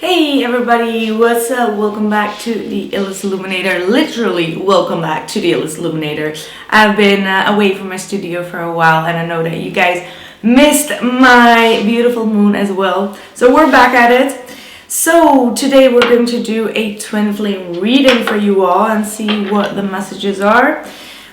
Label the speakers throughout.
Speaker 1: Hey everybody, what's up? Welcome back to the Illest Illuminator. Literally, welcome back to the Illest Illuminator. I've been away from my studio for a while and I know that you guys missed my beautiful moon as well. So we're back at it. So today we're going to do a twin flame reading for you all and see what the messages are.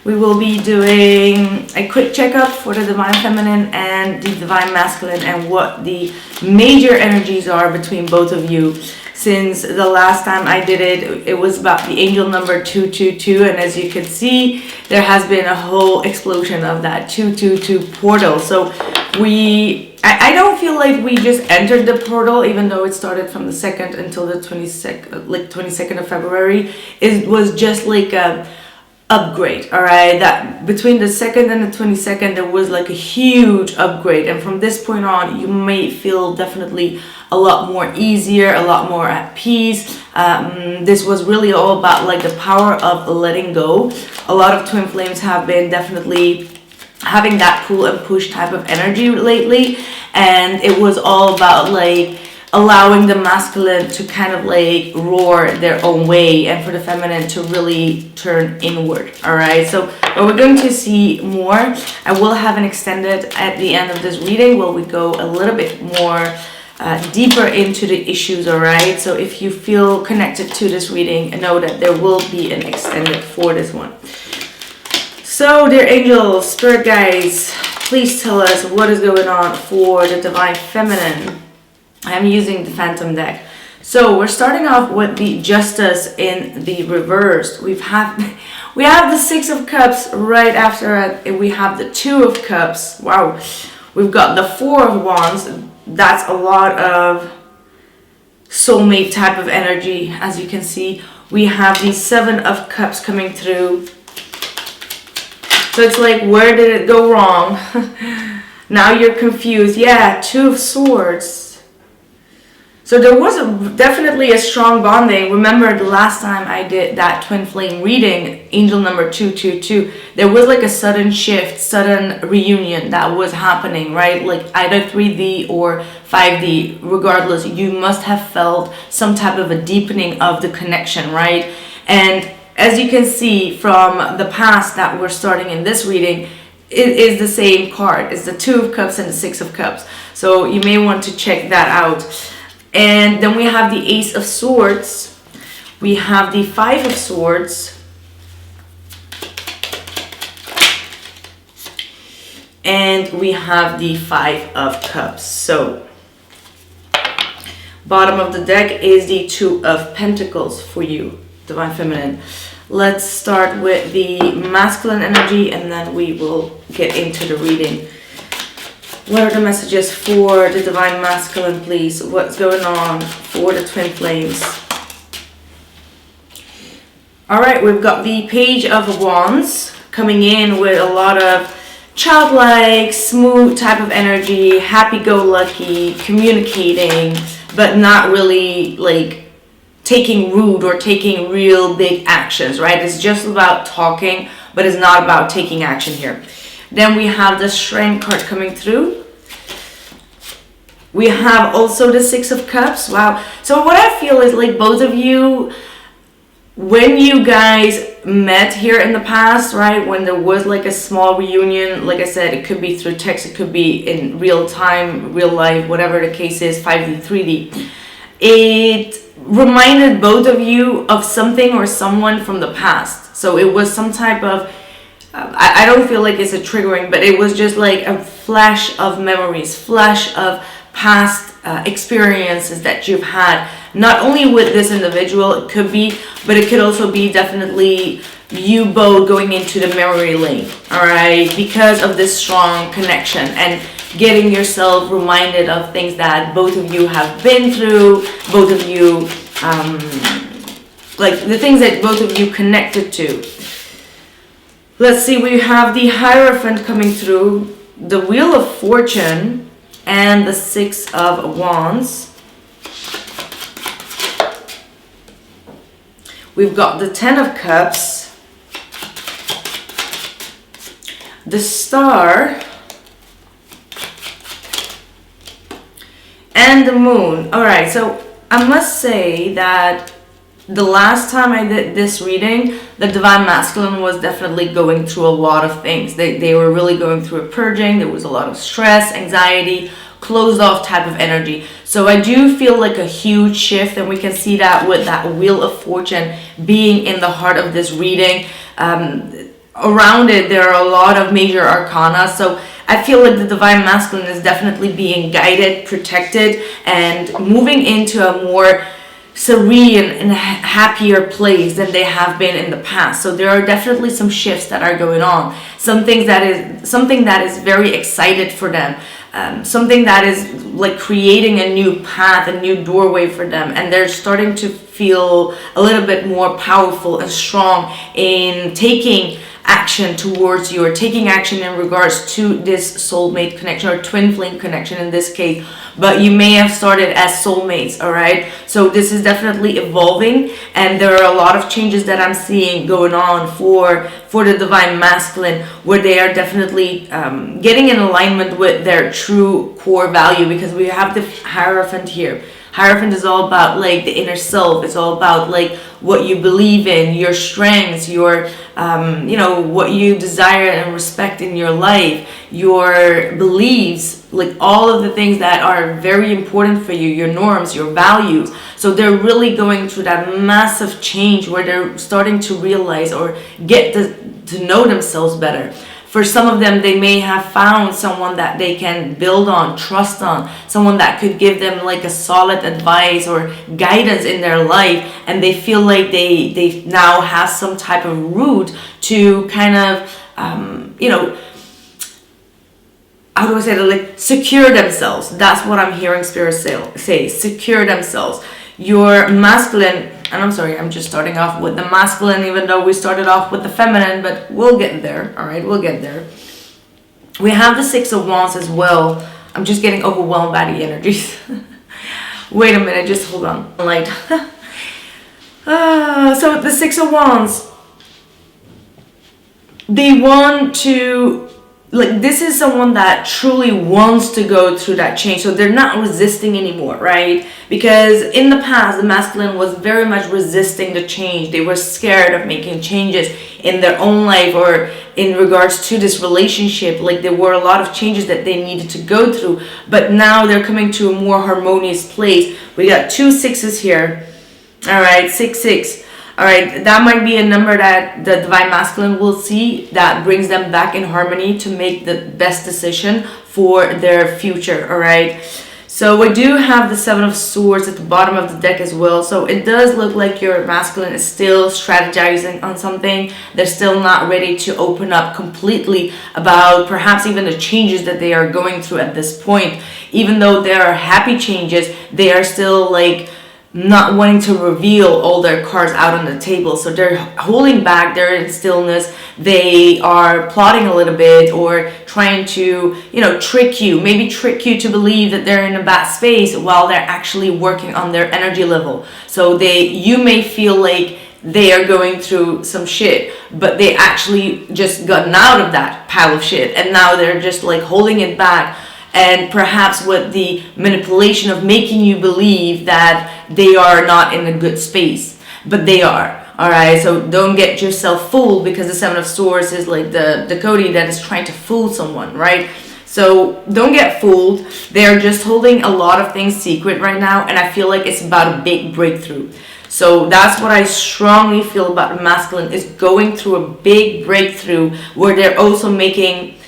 Speaker 1: We will be doing a quick checkup for the Divine Feminine and the Divine Masculine and what the major energies are between both of you. Since the last time I did it, it was about the angel number 222, and as you can see, there has been a whole explosion of that 222 portal. So I don't feel like we just entered the portal, even though it started from the 2nd until the 22nd of February. It was just like a upgrade. All right, that between the 2nd and the 22nd there was like a huge upgrade, and from this point on you may feel definitely a lot more easier, a lot more at peace. This was really all about like the power of letting go. A lot of twin flames have been definitely having that pull and push type of energy lately, and it was all about like allowing the masculine to kind of like roar their own way and for the feminine to really turn inward. All right, so but we're going to see more. I will have an extended at the end of this reading where we go a little bit more deeper into the issues. All right, so if you feel connected to this reading, know that there will be an extended for this one. So dear angels, spirit guides, please tell us what is going on for the Divine Feminine. I'm using the Phantom deck. So we're starting off with the Justice in the reverse. We have the Six of Cups right after it. We have the Two of Cups. Wow. We've got the Four of Wands. That's a lot of soulmate type of energy, as you can see. We have the Seven of Cups coming through. So it's like, where did it go wrong? Now you're confused. Yeah, Two of Swords. So there was definitely a strong bonding. Remember the last time I did that twin flame reading, angel number 222, there was like a sudden shift, sudden reunion that was happening, right? Like either 3D or 5D, regardless, you must have felt some type of a deepening of the connection, right? And as you can see from the past that we're starting in this reading, it is the same card. It's the Two of Cups and the Six of Cups. So you may want to check that out. And then we have the Ace of Swords. We have the Five of Swords. And we have the Five of Cups. So, bottom of the deck is the Two of Pentacles for you, Divine Feminine. Let's start with the masculine energy and then we will get into the reading. What are the messages for the Divine Masculine, please? What's going on for the twin flames? All right, we've got the Page of Wands coming in with a lot of childlike, smooth type of energy, happy-go-lucky, communicating, but not really like taking root or taking real big actions, right? It's just about talking, but it's not about taking action here. Then we have the Strength card coming through. We have also the Six of Cups. Wow. So what I feel is like both of you, when you guys met here in the past, right, when there was like a small reunion, like I said, it could be through text, it could be in real time, real life, whatever the case is, 5D, 3D. It reminded both of you of something or someone from the past. So it was some type of I don't feel like it's a triggering, but it was just like a flash of memories, flash of past experiences that you've had, not only with this individual, it could be, but it could also be definitely you both going into the memory lane, all right, because of this strong connection and getting yourself reminded of things that both of you have been through, both of you, like the things that both of you connected to. Let's see, we have the Hierophant coming through, the Wheel of Fortune, and the Six of Wands. We've got the Ten of Cups, the Star, and the Moon. All right, so I must say that the last time I did this reading, the divine masculine was definitely going through a lot of things. They were really going through a purging. There was a lot of stress, anxiety, closed off type of energy. So I do feel like a huge shift, and we can see that with that Wheel of Fortune being in the heart of this reading. Around it, there are a lot of major arcana. So I feel like the divine masculine is definitely being guided, protected, and moving into a more serene and happier place than they have been in the past. So there are definitely some shifts that are going on. Something that is very excited for them. Something that is like creating a new path, a new doorway for them, and they're starting to feel a little bit more powerful and strong in taking action towards you, or taking action in regards to this soulmate connection, or twin flame connection in this case. But you may have started as soulmates, all right? So this is definitely evolving, and there are a lot of changes that I'm seeing going on for the divine masculine, where they are definitely getting in alignment with their true core value, because we have the Hierophant here. Hierophant is all about like the inner self. It's all about like what you believe in, your strengths, your what you desire and respect in your life, your beliefs, like all of the things that are very important for you, your norms, your values. So they're really going through that massive change where they're starting to realize or get to know themselves better. For some of them, they may have found someone that they can build on, trust on, someone that could give them like a solid advice or guidance in their life, and they feel like they now have some type of route to kind of, how do I say that, like secure themselves. That's what I'm hearing Spirit say, secure themselves. Your masculine, and I'm sorry, I'm just starting off with the masculine, even though we started off with the feminine, but we'll get there, all right, we'll get there. We have the Six of Wands as well. I'm just getting overwhelmed by the energies. Wait a minute, just hold on. Light. So the Six of Wands, they want to, like, this is someone that truly wants to go through that change. So they're not resisting anymore, right? Because in the past, the masculine was very much resisting the change. They were scared of making changes in their own life or in regards to this relationship. Like, there were a lot of changes that they needed to go through. But now they're coming to a more harmonious place. We got 2 6s here. All right, 6 6. All right, that might be a number that the divine masculine will see that brings them back in harmony to make the best decision for their future, all right? So we do have the Seven of Swords at the bottom of the deck as well. So it does look like your masculine is still strategizing on something. They're still not ready to open up completely about perhaps even the changes that they are going through at this point. Even though there are happy changes, they are still like not wanting to reveal all their cards out on the table. So they're holding back, they're in stillness, they are plotting a little bit or trying to, trick you to believe that they're in a bad space while they're actually working on their energy level. So you may feel like they are going through some shit, but they actually just gotten out of that pile of shit, and now they're just like holding it back. And perhaps with the manipulation of making you believe that they are not in a good space, but they are. All right, so don't get yourself fooled, because the Seven of Swords is like the Dakota that is trying to fool someone, right? So don't get fooled. They're just holding a lot of things secret right now, and I feel like it's about a big breakthrough. So that's what I strongly feel about the masculine, is going through a big breakthrough where they're also making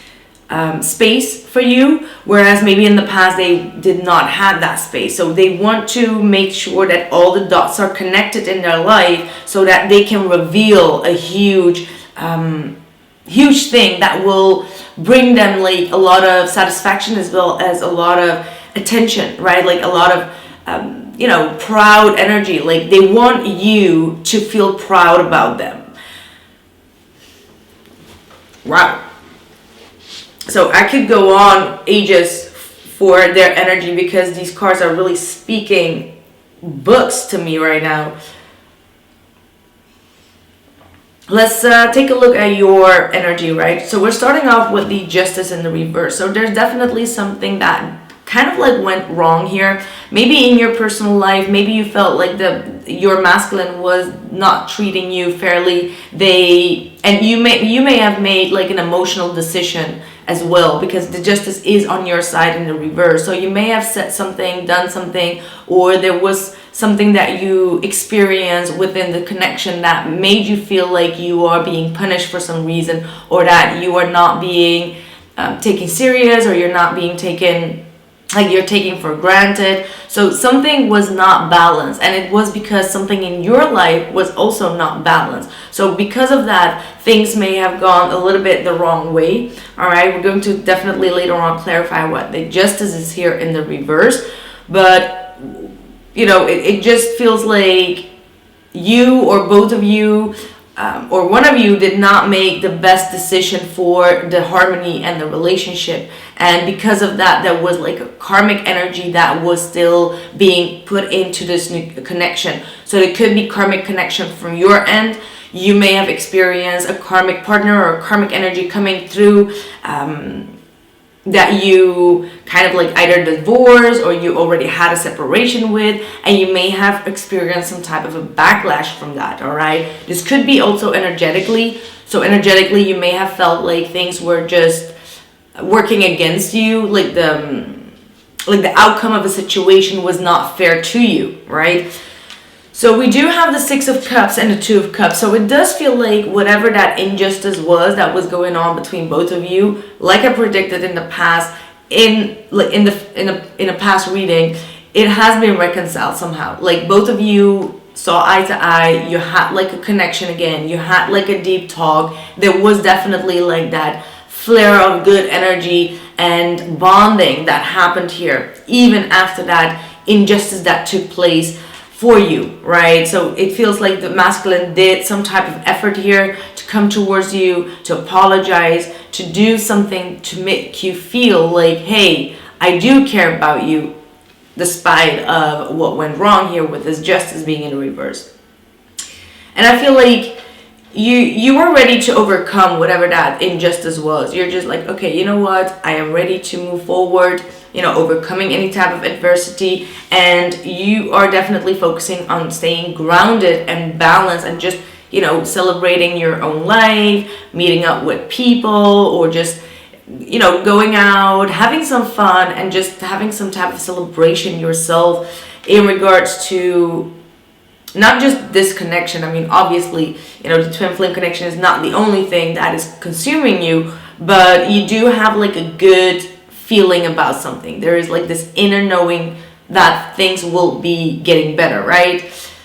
Speaker 1: space for you, whereas maybe in the past they did not have that space. So they want to make sure that all the dots are connected in their life so that they can reveal a huge thing that will bring them like a lot of satisfaction as well as a lot of attention, right? Like a lot of proud energy. Like they want you to feel proud about them. Wow. So I could go on ages for their energy, because these cards are really speaking books to me right now. Let's take a look at your energy, right? So we're starting off with the Justice in the reverse. So there's definitely something that
Speaker 2: kind of like went wrong here. Maybe in your personal life, maybe you felt like your masculine was not treating you fairly. You may have made like an emotional decision as well, because the justice is on your side in the reverse. So you may have said something, done something, or there was something that you experienced within the connection that made you feel like you are being punished for some reason, or that you are not being taken serious, or you're not being taken, like you're taking for granted. So something was not balanced, and it was because something in your life was also not balanced. So because of that, things may have gone a little bit the wrong way. All right, we're going to definitely later on clarify what the justice is here in the reverse. But you know, it just feels like you, or both of you, or one of you did not make the best decision for the harmony and the relationship. And because of that, there was like a karmic energy that was still being put into this new connection. So it could be karmic connection from your end. You may have experienced a karmic partner or a karmic energy coming through, that you kind of like either divorced or you already had a separation with, and you may have experienced some type of a backlash from that. All right, this could be also energetically. So energetically, you may have felt like things were just working against you, like the outcome of a situation was not fair to you, right? So we do have the 6 of Cups and the 2 of Cups. So it does feel like whatever that injustice was that was going on between both of you, like I predicted in the past, in a past reading, it has been reconciled somehow. Like both of you saw eye to eye. You had like a connection again. You had like a deep talk. There was definitely like that flare of good energy and bonding that happened here, even after that injustice that took place for you, right? So it feels like the masculine did some type of effort here to come towards you, to apologize, to do something to make you feel like, hey, I do care about you, despite of what went wrong here with this justice being in reverse. And I feel like you were ready to overcome whatever that injustice was. You're just like, okay, you know what? I am ready to move forward, you know, overcoming any type of adversity. And you are definitely focusing on staying grounded and balanced, and just, you know, celebrating your own life, meeting up with people, or just, you know, going out, having some fun, and just having some type of celebration yourself in regards to not just this connection. I mean, obviously, you know, the twin flame connection is not the only thing that is consuming you, but you do have like a good feeling about something. There is like this inner knowing that things will be getting better, right?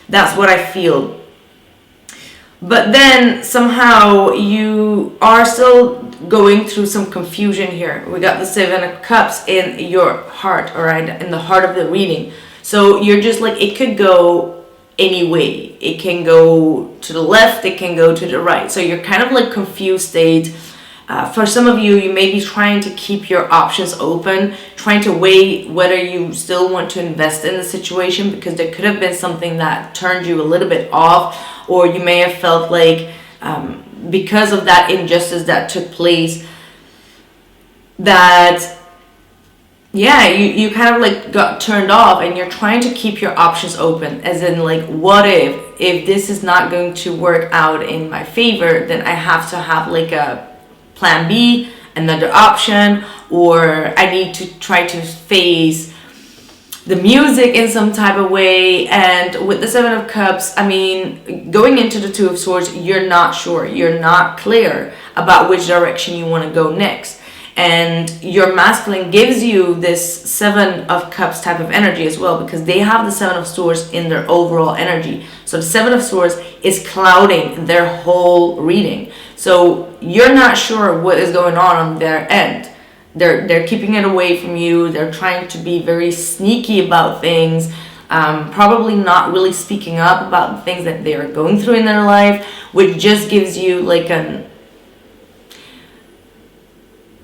Speaker 2: That's what I feel. But then somehow you are still going through some confusion here. We got the 7 of Cups in your heart, all right, in the heart of the reading. So you're just like, it could go any way. It can go to the left, it can go to the right. So you're kind of like confused state. For some of you, you may be trying to keep your options open, trying to weigh whether you still want to invest in the situation, because there could have been something that turned you a little bit off, or you may have felt like because of that injustice that took place, that you kind of like got turned off, and you're trying to keep your options open, as in like, what if this is not going to work out in my favor, then I have to have like a plan B, another option, or I need to try to face the music in some type of way. And with the 7 of Cups, I mean, going into the 2 of Swords, you're not sure, you're not clear about which direction you want to go next. And your masculine gives you this 7 of Cups type of energy as well, because they have the 7 of Swords in their overall energy. So the 7 of Swords is clouding their whole reading. So you're not sure what is going on their end. They're keeping it away from you. They're trying to be very sneaky about things. Probably not really speaking up about the things that they are going through in their life, which just gives you like an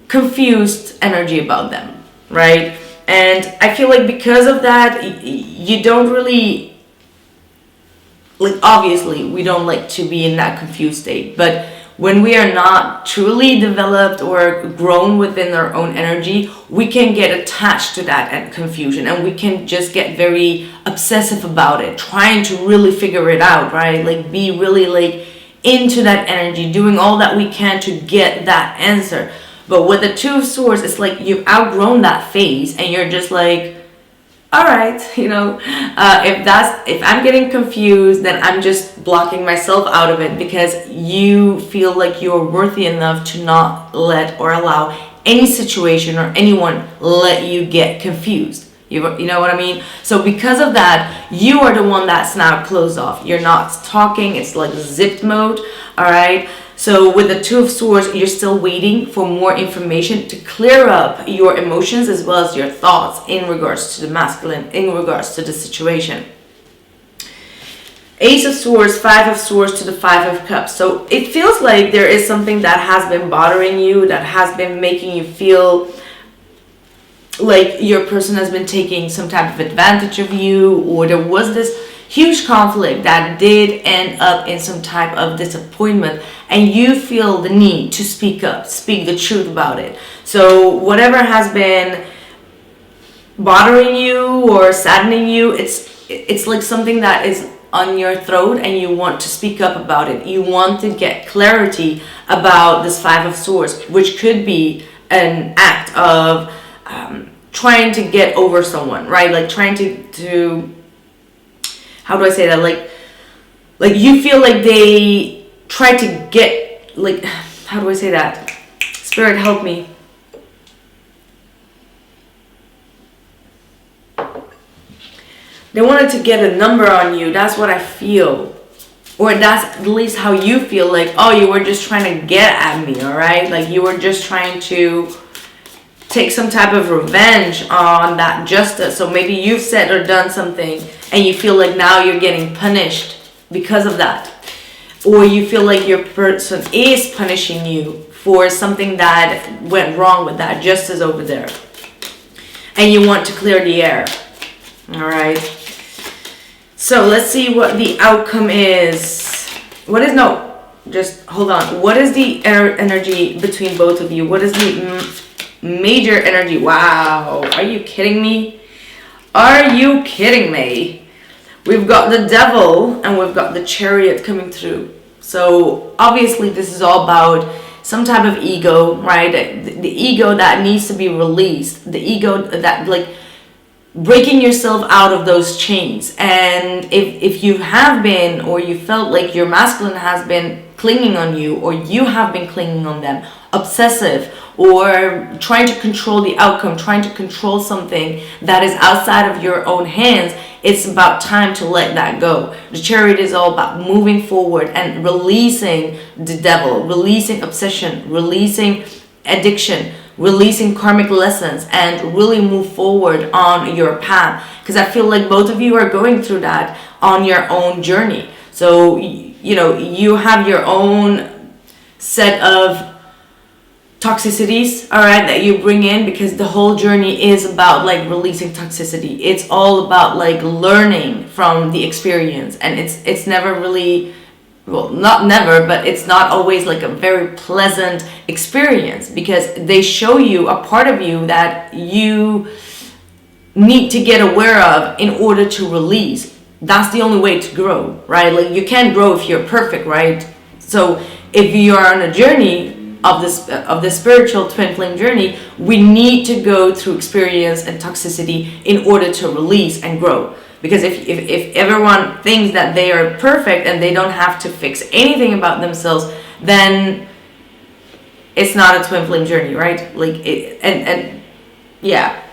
Speaker 2: confused energy about them, right? And I feel like because of that, you don't really, like, obviously we don't like to be in that confused state, but when we are not truly developed or grown within our own energy, we can get attached to that and confusion, and we can just get very obsessive about it, trying to really figure it out, right? Like be really like into that energy, doing all that we can to get that answer. But with the Two of Swords, it's like you've outgrown that phase and you're just like, all right, you know, if I'm getting confused, then I'm just blocking myself out of it, because you feel like you're worthy enough to not let or allow any situation or anyone let you get confused. You know what I mean? So because of that, you are the one that's now closed off. You're not talking. It's like zipped mode. All right. So with the Two of Swords, you're still waiting for more information to clear up your emotions as well as your thoughts in regards to the masculine, in regards to the situation. Ace of Swords, Five of Swords to the Five of Cups. So it feels like there is something that has been bothering you, that has been making you feel like your person has been taking some type of advantage of you, or there was this huge conflict that did end up in some type of disappointment, and you feel the need to speak up, speak the truth about it. So whatever has been bothering you or saddening you, it's like something that is on your throat and you want to speak up about it. You want to get clarity about this Five of Swords, which could be an act of trying to get over someone, right? Like trying to how do I say that? Like you feel like they try to get, like, how do I say that? Spirit, help me. They wanted to get a number on you. That's what I feel. Or that's at least how you feel, like, oh, you were just trying to get at me, all right? Like you were just trying to take some type of revenge on that justice. So maybe you've said or done something and you feel like now you're getting punished because of that. Or you feel like your person is punishing you for something that went wrong with that justice over there. And you want to clear the air. All right. So let's see what the outcome is. Just hold on. What is the energy between both of you? What is the major energy? Wow, are you kidding me? Are you kidding me? We've got the Devil and we've got the Chariot coming through. So obviously this is all about some type of ego, right? The ego that needs to be released, the ego that, like, breaking yourself out of those chains. And if you have been, or you felt like your masculine has been clinging on you, or you have been clinging on them, obsessive, or trying to control the outcome, trying to control something that is outside of your own hands, it's about time to let that go. The Chariot is all about moving forward and releasing the devil, releasing obsession, releasing addiction, releasing karmic lessons, and really move forward on your path. Because I feel like both of you are going through that on your own journey. So, you know, you have your own set of toxicities, all right, that you bring in, because the whole journey is about like releasing toxicity. It's all about like learning from the experience, and it's never really, well, not never, but it's not always like a very pleasant experience, because they show you a part of you that you need to get aware of in order to release. That's the only way to grow, right? Like you can't grow if you're perfect, right? So if you are on a journey of this spiritual twin flame journey, we need to go through experience and toxicity in order to release and grow. Because if everyone thinks that they are perfect and they don't have to fix anything about themselves, then it's not a twin flame journey, right? Like it, and yeah,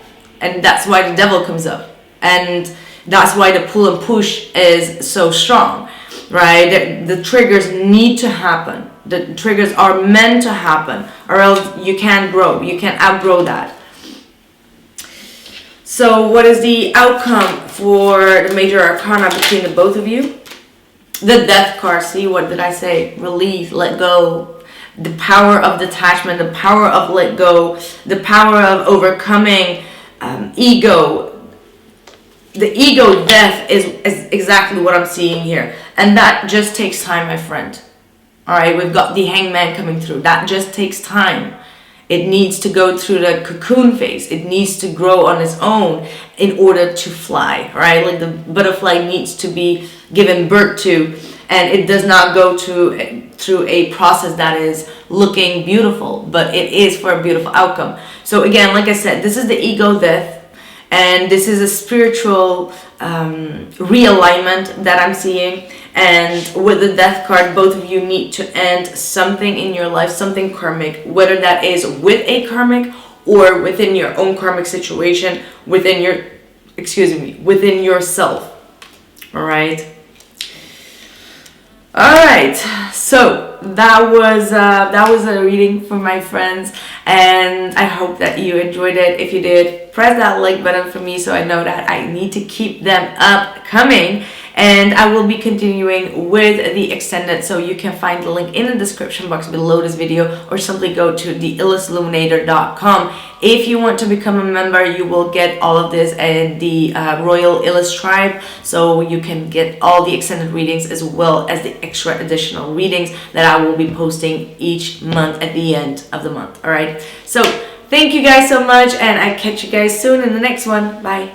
Speaker 2: and that's why the devil comes up, and that's why the pull and push is so strong, right? The triggers need to happen. The triggers are meant to happen, or else you can't grow. You can't outgrow that. So what is the outcome for the major arcana between the both of you? The Death card. See, what did I say? Release, let go. The power of detachment, the power of let go, the power of overcoming ego. The ego death is exactly what I'm seeing here. And that just takes time, my friend. All right, we've got the Hangman coming through. That just takes time. It needs to go through the cocoon phase. It needs to grow on its own in order to fly, right? Like the butterfly needs to be given birth to, and it does not go through a process that is looking beautiful, but it is for a beautiful outcome. So again, like I said, this is the ego death, and this is a spiritual realignment that I'm seeing. And with the death card, both of you need to end something in your life, something karmic, whether that is with a karmic or within your own karmic situation, within yourself. All right. So that was a reading for my friends, and I hope that you enjoyed it. If you did, press that like button for me so I know that I need to keep them upcoming. And I will be continuing with the extended, so you can find the link in the description box below this video, or simply go to theillestluminator.com. If you want to become a member, you will get all of this and the Royal Illest Tribe, so you can get all the extended readings as well as the extra additional readings that I will be posting each month at the end of the month. All right, so thank you guys so much, and I catch you guys soon in the next one. Bye.